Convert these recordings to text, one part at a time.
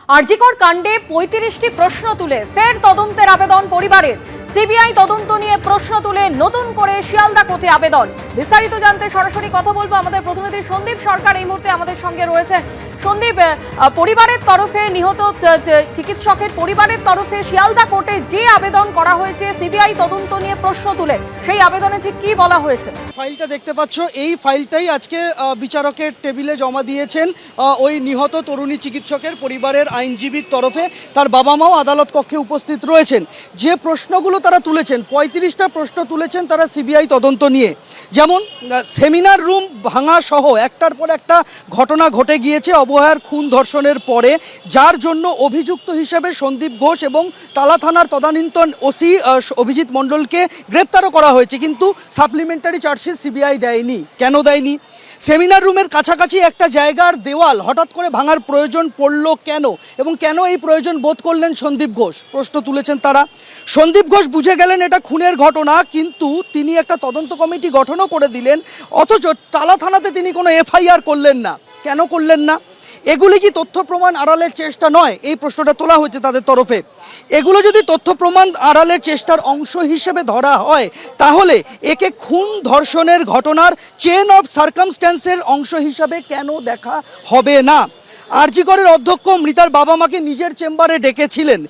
আরজিকর কাণ্ডে ৩৫টি প্রশ্ন তুলে ফের তদন্তের আবেদন পরিবারের। সিবিআই তদন্ত নিয়ে প্রশ্ন তুলে নতুন করে শিয়ালদা কোর্টে আবেদন। বিস্তারিত জানতে সরাসরি কথা বলবো আমাদের প্রতিনিধি সন্দীপ সরকার এই মুহূর্তে আমাদের সঙ্গে রয়েছে। সন্দীপ, পরিবারের তরফে নিহত চিকিৎসকের পরিবারের তরফে শিয়ালদা কোর্টে যে আবেদন করা হয়েছে সিবিআই তদন্ত নিয়ে প্রশ্ন তুলে, সেই আবেদনে ঠিক কি বলা হয়েছে? ফাইলটা দেখতে পাচ্ছ, এই ফাইলটাই আজকে বিচারকের টেবিলে জমা দিয়েছেন ওই নিহত তরুণী চিকিৎসকের পরিবারের আইনজীবীর তরফে। তার বাবা মাও আদালত কক্ষে উপস্থিত রয়েছেন। যে প্রশ্নগুলো তারা তুলেছেন, ৩৫টা প্রশ্ন তুলেছেন তারা সিবিআই তদন্ত নিয়ে। যেমন সেমিনার রুম ভাঙা সহ একটার পর একটা ঘটনা ঘটে গিয়েছে অবহেলার খুন ধর্ষণের পরে, যার জন্য অভিযুক্ত হিসেবে সন্দীপ ঘোষ এবং টালা থানার তদানীন্তন ওসি অভিজিৎ মণ্ডলকে গ্রেপ্তারও করা হয়েছে, কিন্তু সাপ্লিমেন্টারি চার্জশিট সিবিআই দেয়নি। কেন দেয়নি? সেমিনার রুমের কাছাকাছি একটা জায়গার দেওয়াল হঠাৎ করে ভাঙার প্রয়োজন পড়ল কেন, এবং কেন এই প্রয়োজন বোধ করলেন সন্দীপ ঘোষ, প্রশ্ন তুলেছেন তারা। সন্দীপ ঘোষ বুঝে গেলেন এটা খুনের ঘটনা, কিন্তু তিনি একটা তদন্ত কমিটি গঠনও করে দিলেন, অথচ টালা থানাতে তিনি কোনো এফআইআর করলেন না। কেন করলেন না? এগুলি কি তথ্য প্রমাণ আড়ালের চেষ্টা নয়? এই প্রশ্নটা তোলা হয়েছে তাদের তরফে। এগুলো যদি তথ্য প্রমাণ আড়ালের চেষ্টার অংশ হিসেবে ধরা হয়, তাহলে একে খুন ধর্ষণের ঘটনার চেন অফ সার্কামস্ট্যান্সের অংশ হিসাবে কেন দেখা হবে না? আরজিকরের অধ্যক্ষ মৃতার বাবা মাকে নিজের চেম্বারে ডেকেছিলেন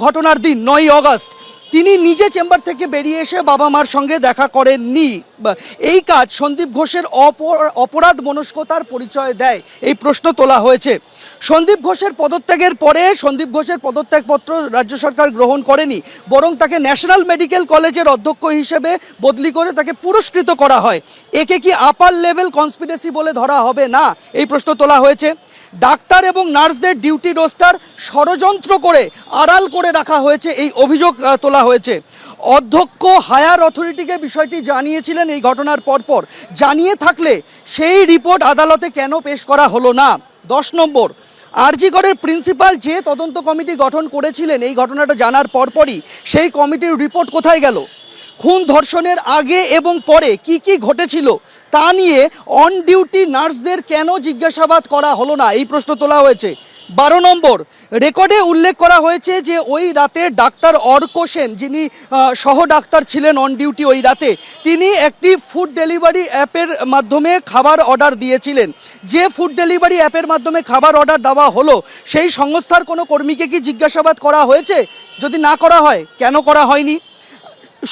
ঘটনার দিন ৯ই অগস্ট। তিনি নিজে চেম্বার থেকে বেরিয়ে এসে বাবা মার সঙ্গে দেখা করেননি। এই কাজ সন্দীপ ঘোষের অপরাধ মনস্কতার পরিচয় দেয়, এই প্রশ্ন তোলা হয়েছে। সন্দীপ ঘোষের পদত্যাগের পরে সন্দীপ ঘোষের পদত্যাগপত্র রাজ্য সরকার গ্রহণ করেনি, বরং তাকে ন্যাশনাল মেডিকেল কলেজের অধ্যক্ষ হিসেবে বদলি করে তাকে পুরস্কৃত করা হয়। একে কি আপার লেভেল কনস্পিরেসি বলে ধরা হবে না? এই প্রশ্ন তোলা হয়েছে। ডাক্তার এবং নার্সদের ডিউটি রোস্টার ষড়যন্ত্র করে আড়াল করে রাখা হয়েছে, এই অভিযোগ তোলা হয়েছে। অধ্যক্ষ হায়ার অথরিটিকে বিষয়টি জানিয়েছিলেন এই ঘটনার পরপর। জানিয়ে থাকলে সেই রিপোর্ট আদালতে কেন পেশ করা হলো না? 10 নম্বর, আরজিকরের প্রিন্সিপাল যে তদন্ত কমিটি গঠন করেছিলেন এই ঘটনাটা জানার পরপরই সেই কমিটির রিপোর্ট কোথায় গেল? খুন ধর্ষণের আগে এবং পরে কি কি ঘটেছিল তা নিয়ে অন ডিউটি নার্সদের কেন জিজ্ঞাসাবাদ করা হলো না? এই প্রশ্ন তোলা হয়েছে। 12 নম্বর, রেকর্ডে উল্লেখ করা হয়েছে যে ওই রাতে ডাক্তার অর্ক সেন, যিনি সহ ডাক্তার ছিলেন অন ডিউটি ওই রাতে, তিনি একটি ফুড ডেলিভারি অ্যাপের মাধ্যমে খাবার অর্ডার দিয়েছিলেন। যে ফুড ডেলিভারি অ্যাপের মাধ্যমে খাবার অর্ডার দেওয়া হলো, সেই সংস্থার কোনো কর্মীকে কি জিজ্ঞাসাবাদ করা হয়েছে? যদি না করা হয়, কেন করা হয়নি?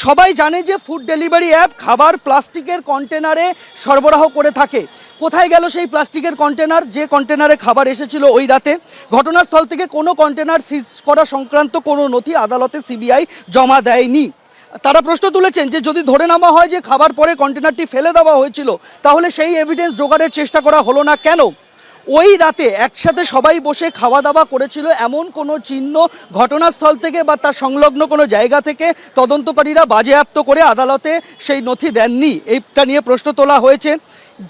সবাই জানে যে ফুড ডেলিভারি অ্যাপ খাবার প্লাস্টিকের কন্টেনারে সরবরাহ করে থাকে। কোথায় গেল সেই প্লাস্টিকের কন্টেনার, যে কন্টেনারে খাবার এসেছিল ওই রাতে? ঘটনাস্থল থেকে কোনো কন্টেনার সিজ করা সংক্রান্ত কোনো নথি আদালতে সিবিআই জমা দেয়নি। তারা প্রশ্ন তুলেছেন যে যদি ধরে নেওয়া হয় যে খাবার পরে কন্টেনারটি ফেলে দেওয়া হয়েছিল, তাহলে সেই এভিডেন্স জোগাড়ের চেষ্টা করা হলো না কেন? ওই রাতে একসাথে সবাই বসে খাওয়া দাওয়া করেছিল এমন কোনো চিহ্ন ঘটনাস্থল থেকে বা তার সংলগ্ন কোনো জায়গা থেকে তদন্তকারীরা বাজেয়াপ্ত করে আদালতে সেই নথি দেননি। এইটা নিয়ে প্রশ্ন তোলা হয়েছে।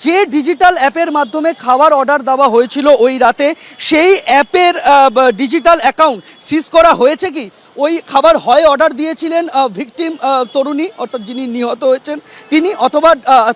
যে ডিজিটাল অ্যাপের মাধ্যমে খাবার অর্ডার দেওয়া হয়েছিল ওই রাতে, সেই অ্যাপের ডিজিটাল অ্যাকাউন্ট সিজ করা হয়েছে কি? ওই খাবার হয় অর্ডার দিয়েছিলেন ভিকটিম তরুণী, অর্থাৎ যিনি নিহত হয়েছেন তিনি, অথবা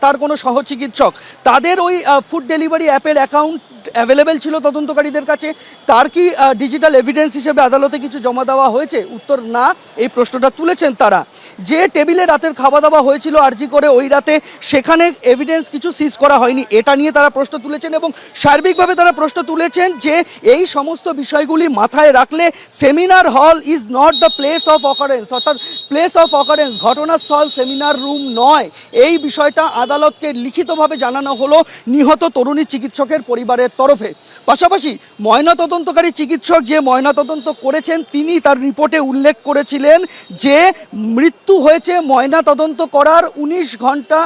তার কোনো সহচিকিৎসক। তাদের ওই ফুড ডেলিভারি অ্যাপের অ্যাকাউন্ট অ্যাভেলেবেল ছিল তদন্তকারীদের কাছে। তার কি ডিজিটাল এভিডেন্স হিসেবে আদালতে কিছু জমা দেওয়া হয়েছে? উত্তর না। এই প্রশ্নটা তুলেছেন তারা। যে টেবিলে রাতের খাওয়া দাওয়া হয়েছিল আরজি করে ওই রাতে, সেখানে এভিডেন্স কিছু সিজ করা হয়নি, এটা নিয়ে তারা প্রশ্ন তুলেছেন। এবং সার্বিকভাবে তারা প্রশ্ন তুলেছেন যে এই সমস্ত বিষয়গুলি মাথায় রাখলে seminar hall is not the place of occurrence, অর্থাৎ প্লেস অফ অকারেন্স ঘটনাস্থল সেমিনার রুম নয়। এই বিষয়টা আদালতকে লিখিতভাবে জানানো হলো নিহত তরুণী চিকিৎসকের পরিবারের তরফে। পাশাপাশি ময়নাতদন্তকারী চিকিৎসক যে ময়নাতদন্ত করেছেন, তিনি তার রিপোর্টে উল্লেখ করেছিলেন যে মৃত্যু হয়েছে ময়নাতদন্ত করার 19 ঘন্টা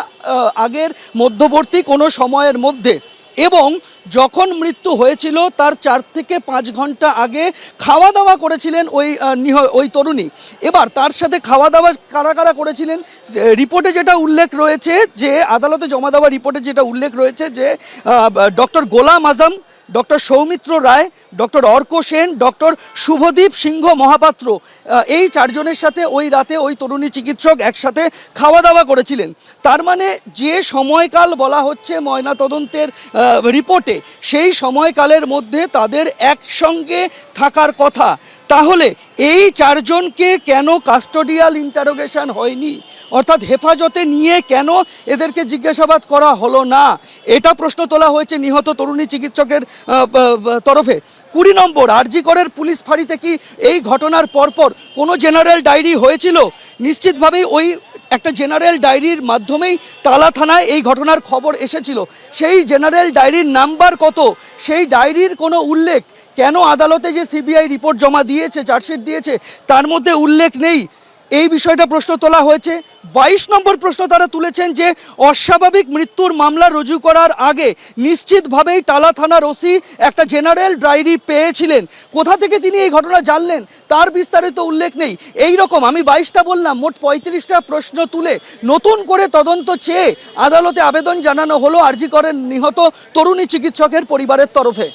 আগের মধ্যবর্তী কোনো সময়ের মধ্যে, এবং যখন মৃত্যু হয়েছিল তার 4 থেকে 5 ঘন্টা আগে খাওয়া দাওয়া করেছিলেন ওই তরুণী। এবার তার সাথে খাওয়া দাওয়া কারা কারা করেছিলেন? রিপোর্টে যেটা উল্লেখ রয়েছে, যে আদালতে জমা দেওয়া রিপোর্টে যেটা উল্লেখ রয়েছে, যে ডক্টর গোলাম আজম, ডক্টর সৌমিত্র রায়, ডক্টর অর্ক সেন, ডক্টর শুভদীপ সিংহ মহাপাত্র, এই চারজনের সাথে ওই রাতে ওই তরুণী চিকিৎসক একসাথে খাওয়া দাওয়া করেছিলেন। তার মানে যে সময়কাল বলা হচ্ছে ময়নাতদন্তের রিপোর্টে, সেই সময়কালের মধ্যে তাদের একসঙ্গে থাকার কথা। তাহলে এই চারজনকে কেন কাস্টোডিয়াল ইন্টারোগেশন হয়নি, অর্থাৎ হেফাজতে নিয়ে কেন এদেরকে জিজ্ঞাসাবাদ করা হলো না, এটা প্রশ্ন তোলা হয়েছে নিহত তরুণী চিকিৎসকের তরফে। 20 নম্বর আরজি করের পুলিশ ফাঁড়িতে কি এই ঘটনার পরপর কোনো জেনারেল ডায়েরি হয়েছিল? নিশ্চিতভাবেই ওই একটা জেনারেল ডায়েরির মাধ্যমেই টালা থানায় এই ঘটনার খবর এসেছিল। সেই জেনারেল ডায়েরির নাম্বার কত, সেই ডায়েরির কোনো উল্লেখ কেন আদালতে যে সিবিআই রিপোর্ট জমা দিয়েছে, চার্জশিট দিয়েছে, তার মধ্যে উল্লেখ নেই? এই বিষয়টা প্রশ্ন তোলা হয়েছে। 22 নম্বর প্রশ্ন তারা তুলেছেন যে অস্বাভাবিক মৃত্যুর মামলা রুজু করার আগে নিশ্চিতভাবেই টালা থানার ওসি একটা জেনারেল ডায়েরি পেয়েছিলেন। কোথা থেকে তিনি এই ঘটনা জানলেন তার বিস্তারিত উল্লেখ নেই। এই রকম আমি 22টা বললাম, মোট 35টা প্রশ্ন তুলে নতুন করে তদন্ত চেয়ে আদালতে আবেদন জানানো হলো আরজি করের নিহত তরুণী চিকিৎসকের পরিবারের তরফে।